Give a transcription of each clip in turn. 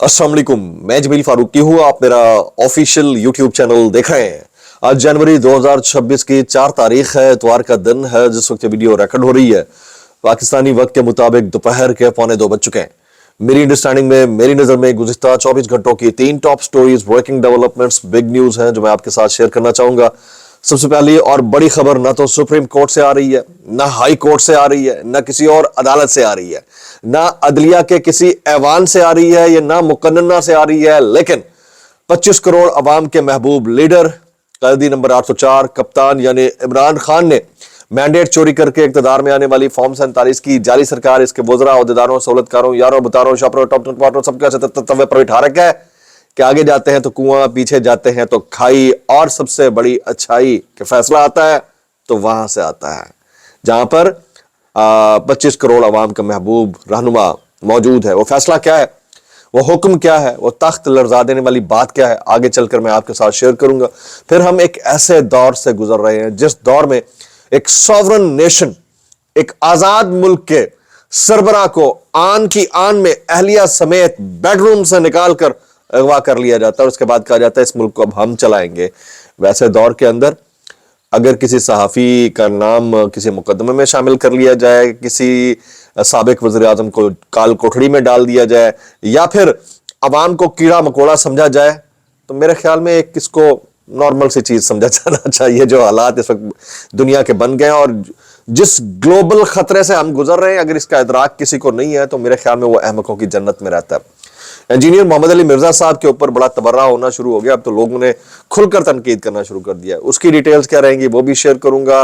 अस्सलाम वालेकुम, मैं जमील फारूकी हूँ। आप मेरा ऑफिशियल यूट्यूब चैनल देख रहे हैं। आज जनवरी 2026 की 4 तारीख है, इतवार का दिन है। जिस वक्त वीडियो रिकॉर्ड हो रही है पाकिस्तानी वक्त के मुताबिक दोपहर के 1:45 बज चुके हैं। मेरी अंडरस्टैंडिंग में, मेरी नजर में गुज़िश्ता 24 घंटों की 3 top stories, breaking developments, big news हैं जो मैं आपके साथ शेयर करना चाहूंगा। सबसे पहली और बड़ी खबर ना तो सुप्रीम कोर्ट से आ रही है, ना हाई कोर्ट से आ रही है, ना किसी और अदालत से आ रही है, ना अदलिया के किसी ऐवान से आ रही है, या ना मुकन्नना से आ रही है, लेकिन 25 करोड़ अवाम के महबूब लीडर कैदी नंबर 804 कप्तान यानी इमरान खान ने मैंडेट चोरी करके इक्तदार में आने वाली फॉर्म 47 की जाली सरकार इसके वज़रा, अहदेदारों, सहूलतकारों, यारों, बतारों, शॉपरों, टॉप पार्टनरों सबके तवे पर बिठा रखा है कि आगे जाते हैं तो कुआं, पीछे जाते हैं तो खाई। और सबसे बड़ी अच्छाई कि फैसला आता है तो वहां से आता है जहां पर 25 करोड़ अवाम का महबूब रहनुमा मौजूद है। वो फैसला क्या है, वो हुक्म क्या है, वो तख्त लर्जा देने वाली बात क्या है, आगे चलकर मैं आपके साथ शेयर करूंगा। फिर हम एक ऐसे दौर से गुजर रहे हैं जिस दौर में एक सॉवरन नेशन, एक आजाद मुल्क के सरबराह को आन की आन में अहलिया समेत बेडरूम से निकाल कर अगवा कर लिया जाता है और उसके बाद कहा जाता है इस मुल्क को अब हम चलाएंगे। वैसे दौर के अंदर अगर किसी सहाफी का नाम किसी मुकदमे में शामिल कर लिया जाए, किसी साबिक वज़ीर आज़म को काल कोठड़ी में डाल दिया जाए, या फिर अवाम को कीड़ा मकोड़ा समझा जाए, तो मेरे ख्याल में एक इसको नॉर्मल सी चीज समझा जाना चाहिए। जो हालात इस वक्त दुनिया के बन गए हैं और जिस ग्लोबल खतरे से हम गुजर रहे हैं, अगर इसका इदराक किसी को नहीं है तो मेरे ख्याल में वो अहमकों की जन्नत में रहता है। इंजीनियर मोहम्मद अली मिर्जा साहब के ऊपर बड़ा तबर्रा होना शुरू हो गया। अब तो लोगों ने खुलकर तनकीद करना शुरू कर दिया। उसकी डिटेल्स क्या रहेंगी वो भी शेयर करूंगा।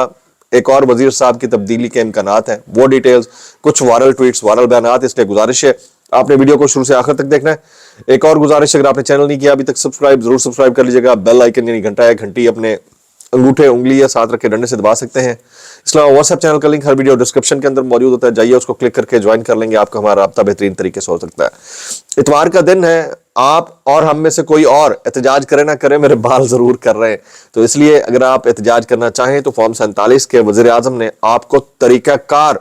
एक और वजीर साहब की तब्दीली के इम्कानात हैं, वो डिटेल्स, कुछ वायरल ट्वीट्स, वायरल बयानात। इसलिए गुजारिश है आपने वीडियो को शुरू से आखिर तक देखना है। एक और गुजारिश, अगर आपने चैनल नहीं किया अभी तक सब्सक्राइब जरूर सब्सक्राइब कर लीजिएगा। बेल आइकन यानी घंटा या घंटी अपने अंगूठे उंगली या साथ रखे डंडे से दबा सकते हैं। इसलिए व्हाट्सएप चैनल का लिंक हर वीडियो डिस्क्रिप्शन के अंदर मौजूद होता है, जाइए उसको क्लिक करके ज्वाइन कर लेंगे। आपका हमारा राब्ता बेहतरीन तरीके से हो सकता है। इतवार का दिन है, आप और हम में से कोई और एहतजाज करे ना करे, मेरे बाल जरूर कर रहे हैं। तो इसलिए अगर आप एहतजाज करना चाहें तो फॉर्म 47 के वज़ीर आज़म ने आपको तरीकाकार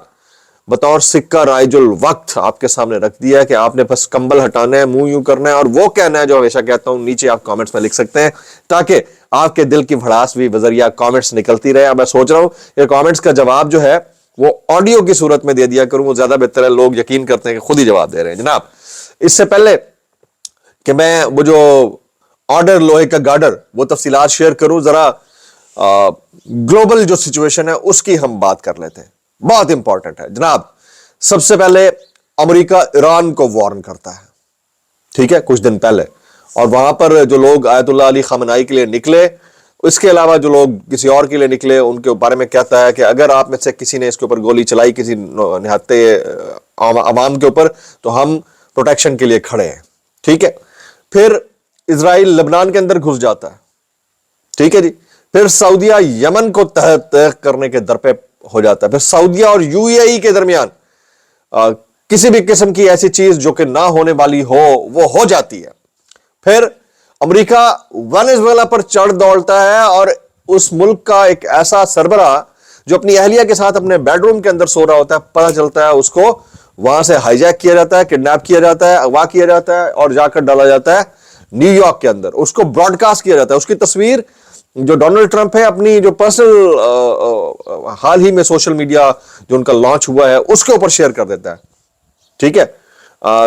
बतौर सिक्का राइजुल वक्त आपके सामने रख दिया है कि आपने बस कंबल हटाना है, मुंह यूं करना है और वो कहना है जो हमेशा कहता हूं। नीचे आप कमेंट्स में लिख सकते हैं ताकि आपके दिल की भड़ास भी बजरिया कमेंट्स निकलती रहे। मैं सोच रहा हूं कि कमेंट्स का जवाब जो है वो ऑडियो की सूरत में दे दिया करूं, वो ज्यादा बेहतर है। लोग यकीन करते हैं कि खुद ही जवाब दे रहे हैं। जनाब, इससे पहले कि मैं वो जो ऑर्डर लोहे का गार्डर वो तफसीलात शेयर करूं, जरा ग्लोबल जो सिचुएशन है उसकी हम बात कर लेते हैं। बहुत इंपॉर्टेंट है जनाब। सबसे पहले अमेरिका ईरान को वार्न करता है, ठीक है, कुछ दिन पहले। और वहां पर जो लोग आयतुल्लाह अली खamenei के लिए निकले, इसके अलावा जो लोग किसी और के लिए निकले, उनके बारे में कहता है कि अगर आप में से किसी ने इसके ऊपर गोली चलाई किसी निहत्ते अवाम के ऊपर, तो हम प्रोटेक्शन के लिए खड़े हैं, ठीक है। फिर इजराइल लेबनान के अंदर घुस जाता है, ठीक है जी। फिर सऊदिया यमन को तह करने के दर पे हो जाता है। फिर सऊदिया और यूएई के दरमियान किसी भी किस्म की ऐसी चीज जो कि ना होने वाली हो वो हो जाती है। फिर अमेरिका वेनेजुएला पर चढ़ दौड़ता है और उस मुल्क का एक ऐसा सरबराह जो अपनी अहलिया के साथ अपने बेडरूम के अंदर सो रहा होता है, पता चलता है उसको वहां से हाईजैक किया जाता है, किडनैप किया जाता है, अगवा किया जाता है और जाकर डाला जाता है न्यूयॉर्क के अंदर। उसको ब्रॉडकास्ट किया जाता है। उसकी तस्वीर जो डोनाल्ड ट्रंप है अपनी जो पर्सनल हाल ही में सोशल मीडिया जो उनका लॉन्च हुआ है उसके ऊपर शेयर कर देता है, ठीक है।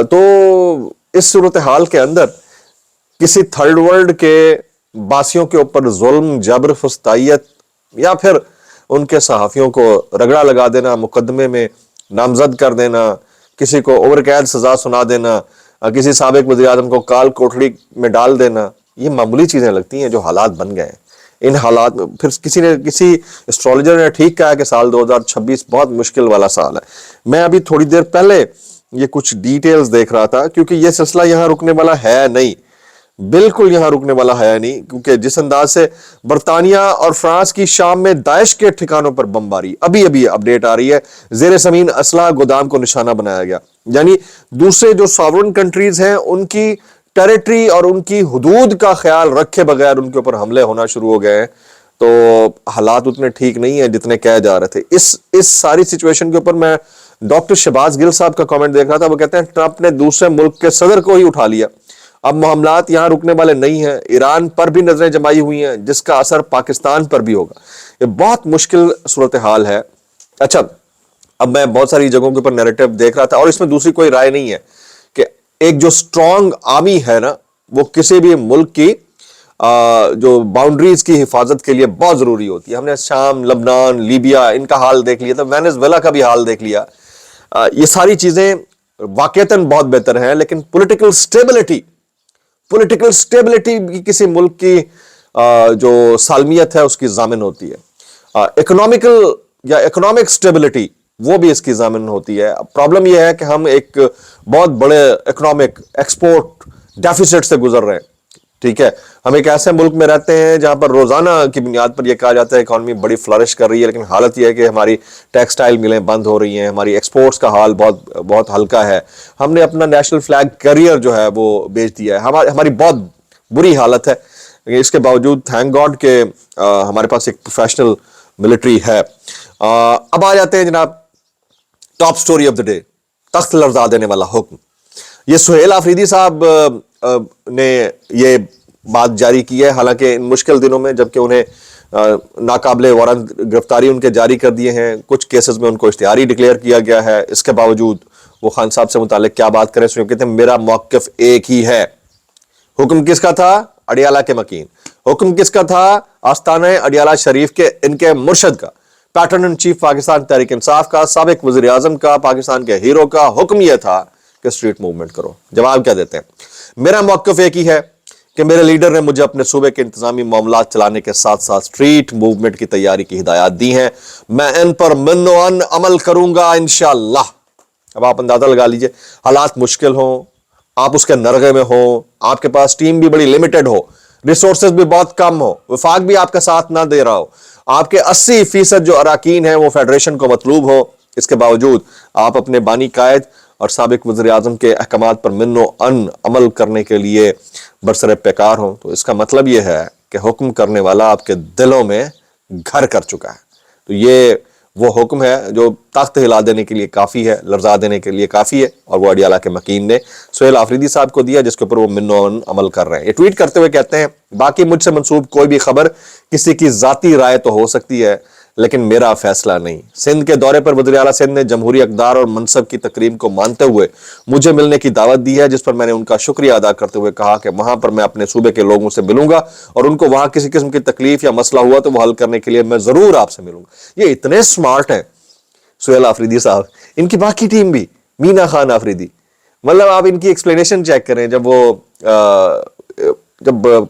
तो इस सूरत हाल के अंदर किसी थर्ड वर्ल्ड के बासियों के ऊपर जुल्म, जबर, फस्तायत या फिर उनके सहाफियों को रगड़ा लगा देना, मुकदमे में नामजद कर देना, किसी को उम्र कैद सजा सुना देना, किसी साबिक वज़ीर आज़म को काल कोठड़ी में डाल देना, ये मामूली चीजें लगती हैं जो हालात बन गए हैं। इन हालात में फिर किसी एस्ट्रोलॉजर ने ठीक कहा कि साल 2026 बहुत मुश्किल वाला साल है। मैं अभी थोड़ी देर पहले ये कुछ डिटेल्स देख रहा था, क्योंकि ये सिलसिला यहां रुकने वाला है नहीं, बिल्कुल यहां रुकने वाला है नहीं। क्योंकि जिस अंदाज से बरतानिया और फ्रांस की शाम में दाइश के ठिकानों पर बमबारी, अभी अभी अपडेट आ रही है, जेर जमीन असला गोदाम को निशाना बनाया गया। यानी दूसरे जो सॉवरन कंट्रीज हैं उनकी टेरिटरी और उनकी हुदूद का ख्याल रखे बगैर उनके ऊपर हमले होना शुरू हो गए हैं। तो हालात उतने ठीक नहीं है जितने कहे जा रहे थे। इस सारी सिचुएशन के ऊपर मैं डॉक्टर शहबाज गिल साहब का कमेंट देख रहा था। वो कहते हैं ट्रंप ने दूसरे मुल्क के सदर को ही उठा लिया اب معاملات یہاں رکنے والے نہیں ہیں، ایران پر بھی نظریں جمائی ہوئی ہیں جس کا اثر پاکستان پر بھی ہوگا. یہ بہت مشکل صورتحال ہے. اچھا، اب میں بہت ساری جگہوں کے اوپر نیریٹو دیکھ رہا تھا اور اس میں دوسری کوئی رائے نہیں ہے کہ ایک جو سٹرونگ آرمی ہے نا وہ کسی بھی ملک کی جو باؤنڈریز کی حفاظت کے لیے بہت ضروری ہوتی ہے. ہم نے شام، لبنان، لیبیا ان کا حال دیکھ لیا تھا، وینزویلا کا بھی حال دیکھ لیا. یہ ساری چیزیں واقعتاً بہت بہتر ہیں، لیکن پولیٹیکل سٹیبلٹی بھی کسی ملک کی جو سالمیت ہے اس کی ضامن ہوتی ہے. اکنامک سٹیبلٹی وہ بھی اس کی ضامن ہوتی ہے. پرابلم یہ ہے کہ ہم ایک بہت بڑے اکنامک ایکسپورٹ ڈیفیسٹ سے گزر رہے ہیں. ٹھیک ہے، ہم ایک ایسے ملک میں رہتے ہیں جہاں پر روزانہ کی بنیاد پر یہ کہا جاتا ہے اکانومی بڑی فلرش کر رہی ہے، لیکن حالت یہ ہے کہ ہماری ٹیکسٹائل ملیں بند ہو رہی ہیں، ہماری ایکسپورٹس کا حال بہت ہلکا ہے. ہم نے اپنا نیشنل فلیگ کیریئر جو ہے وہ بیچ دیا ہے. ہماری بہت بری حالت ہے. اس کے باوجود تھینک گاڈ کہ ہمارے پاس ایک پروفیشنل ملٹری ہے. اب آ جاتے ہیں جناب top story of the day, تخت لرزا دینے والا حکم. یہ سہیل آفریدی صاحب نے یہ بات جاری کی ہے، حالانکہ ان مشکل دنوں میں جبکہ انہیں ناقابل وارنٹ گرفتاری ان کے جاری کر دیے ہیں، کچھ کیسز میں ان کو اشتہاری ڈکلیئر کیا گیا ہے. اس کے باوجود وہ خان صاحب سے متعلق کیا بات کریں، سنو. کہتے ہیں میرا موقف ایک ہی ہے. حکم کس کا تھا؟ اڈیالہ کے مکین. حکم کس کا تھا؟ آستانہ اڈیالہ شریف کے ان کے مرشد کا، pattern in chief Pakistan Tehreek Insaf کا، سابق وزیر اعظم کا، پاکستان کے ہیرو کا. حکم یہ تھا کہ اسٹریٹ موومنٹ کرو. جواب کیا دیتے ہیں؟ میرا موقف ایک ہی ہے کہ میرے لیڈر نے مجھے اپنے صوبے کے انتظامی معاملات چلانے کے ساتھ ساتھ اسٹریٹ موومنٹ کی تیاری کی ہدایات دی ہیں. میں ان پر من و عن عمل کروں گا انشاءاللہ. اب آپ اندازہ لگا لیجئے، حالات مشکل ہوں، آپ اس کے نرغے میں ہوں، آپ کے پاس ٹیم بھی بڑی لمیٹڈ ہو، ریسورسز بھی بہت کم ہو، وفاق بھی آپ کا ساتھ نہ دے رہا ہو، آپ کے 80% جو اراکین ہیں وہ فیڈریشن کو مطلوب ہو، اس کے باوجود آپ اپنے بانی قائد اور سابق وزیر اعظم کے احکامات پر من و عن عمل کرنے کے لیے برسر پیکار ہوں، تو اس کا مطلب یہ ہے کہ حکم کرنے والا آپ کے دلوں میں گھر کر چکا ہے. تو یہ وہ حکم ہے جو تخت ہلا دینے کے لیے کافی ہے، لرزا دینے کے لیے کافی ہے، اور وہ اڈیالہ کے مکین نے سہیل آفریدی صاحب کو دیا، جس کے اوپر وہ من و عن عمل کر رہے ہیں. یہ ٹویٹ کرتے ہوئے کہتے ہیں باقی مجھ سے منسوب کوئی بھی خبر کسی کی ذاتی رائے تو ہو سکتی ہے لیکن میرا فیصلہ نہیں. سندھ کے دورے پر وزیر اعلیٰ سندھ نے جمہوری اقدار اور منصب کی تقریب کو مانتے ہوئے مجھے ملنے کی دعوت دی ہے، جس پر میں نے ان کا شکریہ ادا کرتے ہوئے کہا کہ وہاں پر میں اپنے صوبے کے لوگوں سے ملوں گا اور ان کو وہاں کسی قسم کی تکلیف یا مسئلہ ہوا تو وہ حل کرنے کے لیے میں ضرور آپ سے ملوں گا. یہ اتنے سمارٹ ہیں سہیل آفریدی صاحب، ان کی باقی ٹیم بھی، مینا خان آفریدی. مطلب آپ ان کی ایکسپلینیشن چیک کریں. جب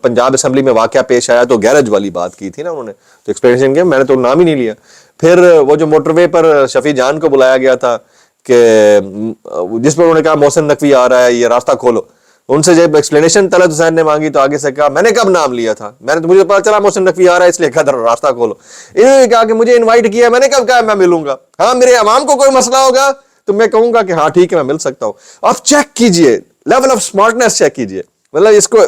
پنجاب اسمبلی میں واقعہ پیش آیا تو گیرج والی بات کی تھی نا انہوں نے، تو ایکسپلینیشن کیا، میں نے تو نام ہی نہیں لیا. پھر وہ جو موٹر وے پر شفیع جان کو بلایا گیا تھا کہ جس پر انہوں نے کہا محسن نقوی آ رہا ہے یہ راستہ کھولو، ان سے جب ایکسپلینیشن طلعت حسین نے مانگی تو آگے سے کہا میں نے کب نام لیا تھا، میں نے تو مجھے پتا چلا محسن نقوی آ رہا ہے اس لیے کہا تھا راستہ کھولو. انہوں نے کہا کہ مجھے انوائٹ کیا، میں نے کب کہا میں ملوں گا، ہاں میرے عوام کو کوئی مسئلہ ہوگا تو میں کہوں گا کہ ہاں ٹھیک ہے میں مل سکتا ہوں. آپ چیک کیجئے لیول آف سمارٹنس، چیک کیجئے. مطلب اس کو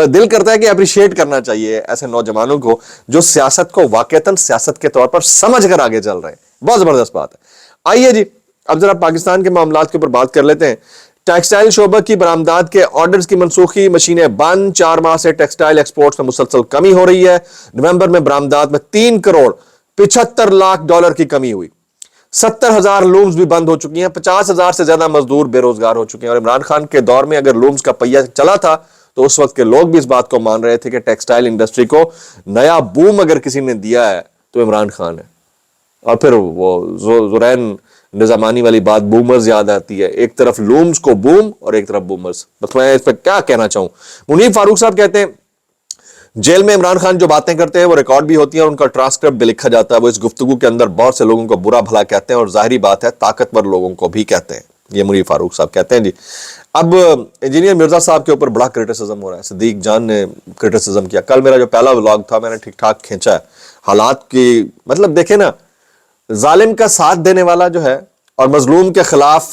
دل کرتا ہے کہ اپریشیٹ کرنا چاہیے ایسے نوجوانوں کو جو سیاست کو واقعتاً سیاست کے طور پر سمجھ کر آگے چل رہے ہیں. بہت زبردست بات ہے. آئیے جی اب ذرا پاکستان کے معاملات کے اوپر بات کر لیتے ہیں. ٹیکسٹائل شعبہ کی برآمدات کے آرڈرز کی منسوخی، مشینیں بند، 4 ماہ سے ٹیکسٹائل ایکسپورٹس میں مسلسل کمی ہو رہی ہے. نومبر میں برآمدات میں $3 کروڑ 75 لاکھ کی کمی ہوئی. 70,000 لومز بھی بند ہو چکی ہیں، 50,000 سے زیادہ مزدور بے روزگار ہو چکے ہیں. اور عمران خان کے دور میں اگر لومز کا پہیہ چلا تھا تو اس وقت کے لوگ بھی اس بات کو مان رہے تھے کہ ٹیکسٹائل انڈسٹری کو نیا بوم اگر کسی نے دیا ہے تو عمران خان ہے. اور پھر وہ زرین نظامانی والی بات بومرز یاد آتی ہے، ایک طرف لومز کو بوم اور ایک طرف بومرز. بس میں اس پہ کیا کہنا چاہوں. منیر فاروق صاحب کہتے ہیں جیل میں عمران خان جو باتیں کرتے ہیں وہ ریکارڈ بھی ہوتی ہیں اور ان کا ٹرانسکرپٹ بھی لکھا جاتا ہے. وہ اس گفتگو کے اندر بہت سے لوگوں کو برا بھلا کہتے ہیں اور ظاہری بات ہے طاقتور لوگوں کو بھی کہتے ہیں. یہ منیر فاروق صاحب کہتے ہیں. جی اب انجینئر مرزا صاحب کے اوپر بڑا کرٹیسزم ہو رہا ہے. صدیق جان نے کرٹیسزم کیا. کل میرا جو پہلا ولاگ تھا میں نے ٹھیک ٹھاک کھینچا ہے. حالات کی مطلب دیکھیں نا، ظالم کا ساتھ دینے والا جو ہے اور مظلوم کے خلاف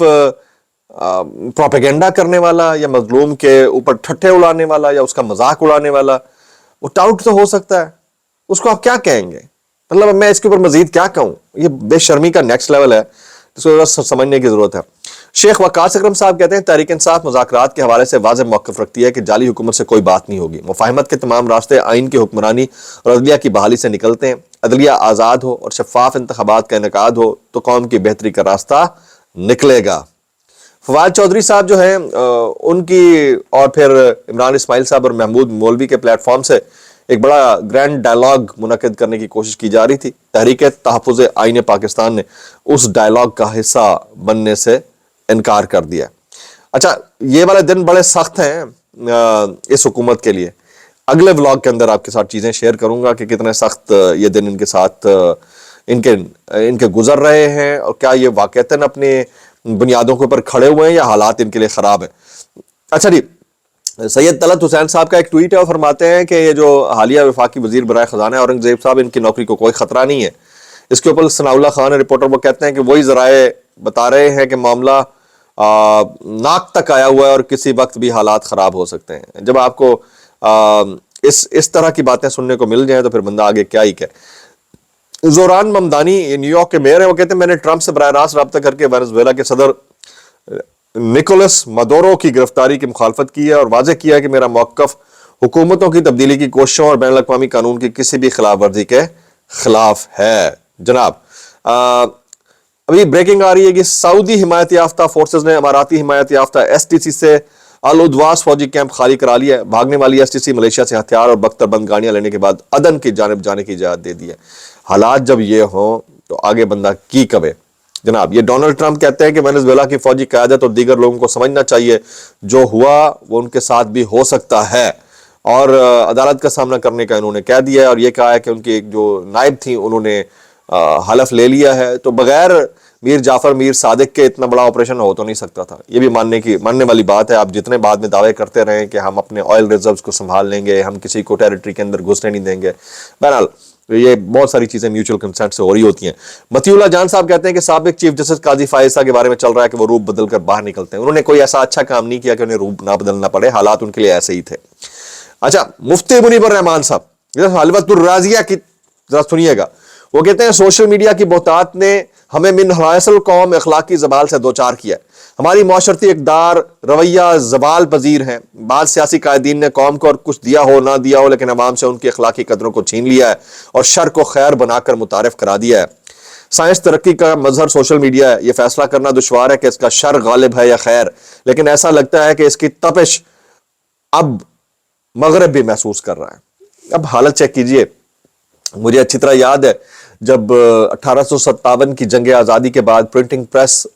پروپیگنڈا کرنے والا یا مظلوم کے اوپر ٹھٹھے اڑانے والا یا اس کا مذاق اڑانے والا، وہ ٹاؤٹ تو ہو سکتا ہے، اس کو آپ کیا کہیں گے؟ مطلب میں اس کے اوپر مزید کیا کہوں. یہ بے شرمی کا نیکسٹ لیول ہے، اس کو سمجھنے کی ضرورت ہے. शेख वकास अकरम साहब कहते हैं तहरीक इंसाफ मुज़ाकरात के हवाले से वाज़ेह मौक़िफ़ रखती है कि जाली हुकूमत से कोई बात नहीं होगी। मुफ़ाहमत के तमाम रास्ते आइन की हुक्मरानी और अदलिया की बहाली से निकलते हैं। अदलिया आज़ाद हो और शफ़ाफ इंतख़ाबात का इनेकाद हो तो कौम की बेहतरी का रास्ता निकलेगा। फवाद चौधरी साहब जो हैं उनकी और फिर इमरान इस्माइल साहब और महमूद मौलवी के प्लेटफॉर्म से एक बड़ा ग्रैंड डायलॉग मुनक़िद करने की कोशिश की जा रही थी। तहरीक तहफ़्फ़ुज़ आइन पाकिस्तान ने उस डायलॉग का हिस्सा बनने से इनकार कर दिया। अच्छा, ये वाले दिन बड़े सख्त हैं इस हुकूमत के लिए। अगले व्लॉग के अंदर आपके साथ चीज़ें शेयर करूंगा कि कितने सख्त ये दिन इनके साथ इनके गुजर रहे हैं और क्या ये वाक़तन अपने बुनियादों के ऊपर खड़े हुए हैं या हालात इनके लिए ख़राब है। अच्छा जी, सैयद तलत हुसैन साहब का एक ट्वीट है और फरमाते हैं कि ये जो हालिया वफाकी वज़ीर बराए ख़ज़ाना औरंगज़ेब साहब, इनकी नौकरी को कोई ख़तरा नहीं है। इसके ऊपर सनाउल्लाह खान रिपोर्टर वो कहते हैं कि वही ज़राए बता रहे हैं कि मामला नाक तक आया हुआ है और किसी वक्त भी हालात ख़राब हो सकते हैं। जब आपको इस तरह की बातें सुनने को मिल जाएं तो फिर बंदा आगे क्या ही कहे। जोरान ममदानी न्यूयॉर्क के मेयर हैं, वो कहते हैं मैंने ट्रंप से बराह रास्त रब्ता करके वेनेजुएला के सदर निकोलस मदोरो की गिरफ्तारी की मुखालफत की है और वाज़ेह किया है कि मेरा मौक़िफ़ हुकूमतों की तब्दीली की कोशिशों और बैनुल अक़वामी कानून की किसी भी खिलाफ वर्जी के खिलाफ है। जनाब अभी ब्रेकिंग आ रही है कि सऊदी हिमायत याफ्ता फोर्सेस ने अमाराती हिमायत याफ्ता STC से अल उद्वास फौजी कैंप खाली करा लिया है। भागने वाली STC मलेशिया से हथियार और बख्तरबंद गाड़ियां लेने के बाद अदन की जानिब जाने की इजाजत दे दी है। हालात जब ये हों तो आगे बंदा की कबे। जनाब ये डोनाल्ड ट्रंप कहते हैं कि वेनेजुएला की फौजी क़यादत और दीगर लोगों को समझना चाहिए जो हुआ वो उनके साथ भी हो सकता है और अदालत का सामना करने का इन्होंने कह दिया है और ये कहा है कि उनकी एक जो नायब थी उन्होंने हलफ ले लिया है। तो बगैर मीर जाफर मीर सादिक के इतना बड़ा ऑपरेशन हो तो नहीं सकता था। ये भी मानने वाली बात है। आप जितने बाद में दावे करते रहें कि हम अपने ऑयल रिजर्व्स को संभाल लेंगे, हम किसी को टेरिटरी के अंदर घुसने नहीं देंगे, बहरहाल ये बहुत सारी चीजें म्यूचुअल कंसेंट से हो रही होती हैं। मतीउल्लाह जान साहब कहते हैं कि साबिक चीफ जस्टिस काजी फायसा के बारे में चल रहा है कि वो रूप बदल कर बाहर निकलते हैं। उन्होंने कोई ऐसा अच्छा काम नहीं किया कि उन्हें रूप ना बदलना पड़े, हालात उनके लिए ऐसे ही थे। अच्छा, मुफ्ती मुनीबर रहमान साहब हलवतुर राजिया की जरा सुनिएगा। वो कहते हैं सोशल मीडिया की बहुतात ने हमें मिन हवासल कौम अखलाकी जबाल से दो चार किया है। हमारी माशरती इक़दार रवैया जबाल पजीर है। बाद सियासी कायदीन ने कौम को और कुछ दिया हो ना दिया हो लेकिन अवाम से उनकी अखलाकी कदरों को छीन लिया है और शर को खैर बनाकर मुतारिफ करा दिया है। साइंस तरक्की का मजहर सोशल मीडिया है। यह फैसला करना दुश्वार है कि इसका शर गालिब है या खैर, लेकिन ऐसा लगता है कि इसकी तपिश अब मगरब भी महसूस कर रहा है। अब हालत चेक कीजिए। मुझे अच्छी तरह याद है जब 1857 की जंग आज़ादी के बाद प्रिंटिंग प्रेस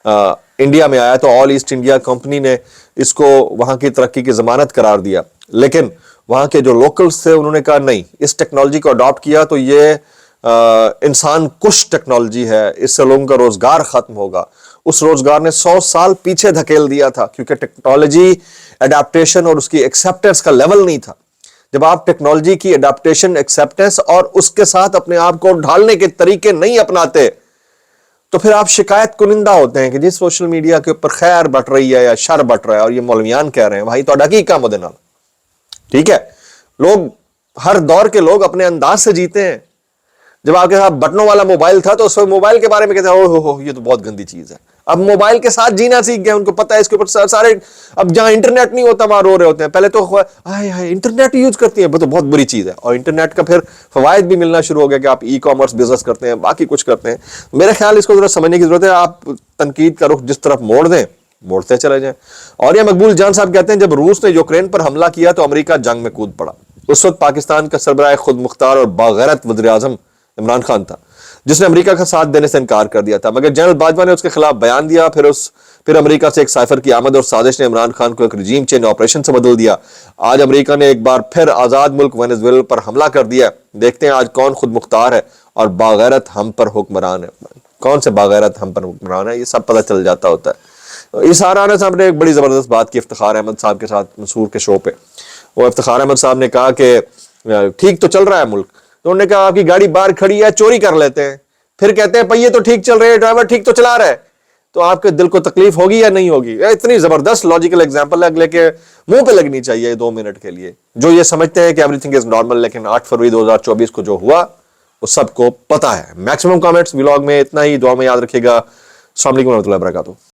इंडिया में आया तो ऑल ईस्ट इंडिया कंपनी ने इसको वहां की तरक्की की जमानत करार दिया, लेकिन वहां के जो लोकल्स थे उन्होंने कहा नहीं, इस टेक्नोलॉजी को अडॉप्ट किया तो ये इंसान कुश टेक्नोलॉजी है, इससे लोगों का रोजगार खत्म होगा। उस रोजगार ने 100 साल पीछे धकेल दिया था क्योंकि टेक्नोलॉजी एडेप्टेशन और उसकी एक्सेप्टेंस का लेवल नहीं था। जब आप टेक्नोलॉजी की एडेप्टेशन, एक्सेप्टेंस और उसके साथ अपने आप को ढालने के तरीके नहीं अपनाते तो फिर आप शिकायत कुनिंदा होते हैं कि जिस सोशल मीडिया के ऊपर खैर बट रही है या शर बट रहा है और ये मौलवियान कह रहे हैं भाई तो अडकी काम उहदे नाल। ठीक है, लोग हर दौर के लोग अपने अंदाज से जीते हैं। जब आपके साथ बटनों वाला मोबाइल था तो उस मोबाइल के बारे में कहते हैं ओहो ये तो बहुत गंदी चीज है। अब मोबाइल के साथ जीना सीख गए, उनको पता है इसके ऊपर सारे, अब जहां इंटरनेट नहीं होता वहां रो रहे होते हैं। पहले तो हाय इंटरनेट यूज करती है, तो बहुत बुरी चीज है। और इंटरनेट का फिर फवायद भी मिलना शुरू हो गया कि आप ई कॉमर्स बिजनेस करते हैं, बाकी कुछ करते हैं। मेरे ख्याल इसको जरा समझने की जरूरत है। आप तनकीद का रुख जिस तरफ मोड़ दें मोड़ते चले जाएं। और ये मकबूल जान साहब कहते हैं जब रूस ने यूक्रेन पर हमला किया तो अमेरिका जंग में कूद पड़ा। उस वक्त पाकिस्तान का सरबराह खुद मुख्तार और बागैरत वज़ीर आज़म इमरान खान था जिसने अमेरिका का साथ देने से इनकार कर दिया था, मगर जनरल बाजवा ने उसके खिलाफ बयान दिया। फिर अमेरिका से एक साइफर की आमद और साजिश ने इमरान खान को एक रिजीम चेंज ऑपरेशन से बदल दिया। आज अमेरिका ने एक बार फिर आजाद मुल्क वेनेजुएला पर हमला कर दिया। देखते हैं आज कौन खुद मुख्तार है और बागैरत हम पर हुक्मरान है। कौन से बागैरत हम पर हुक्मरान है ये सब पता चल जाता होता है। इसारा आना साहब ने एक बड़ी जबरदस्त बात की इफ्तिखार अहमद साहब के साथ मंसूर के शो पे। वो इफ्तिखार अहमद साहब ने कहा कि ठीक तो चल रहा है मुल्क, तो उन्होंने कहा आपकी गाड़ी बाहर खड़ी है चोरी कर लेते हैं, फिर कहते हैं पहिए तो ठीक चल रहे हैं, ड्राइवर ठीक तो चला रहा है, तो आपके दिल को तकलीफ होगी या नहीं होगी। इतनी जबरदस्त लॉजिकल एग्जांपल है, अगले के मुंह पे लगनी चाहिए 2 मिनट के लिए। जो ये समझते हैं कि एवरीथिंग इज नॉर्मल, लेकिन 8 फरवरी 2024 को जो हुआ वो सबको पता है। मैक्सिमम कमेंट्स व्लॉग में इतना ही। दुआ में याद रखिएगा। अस्सलाम वालेकुम रहमतुल्लाहि व बरकातहू।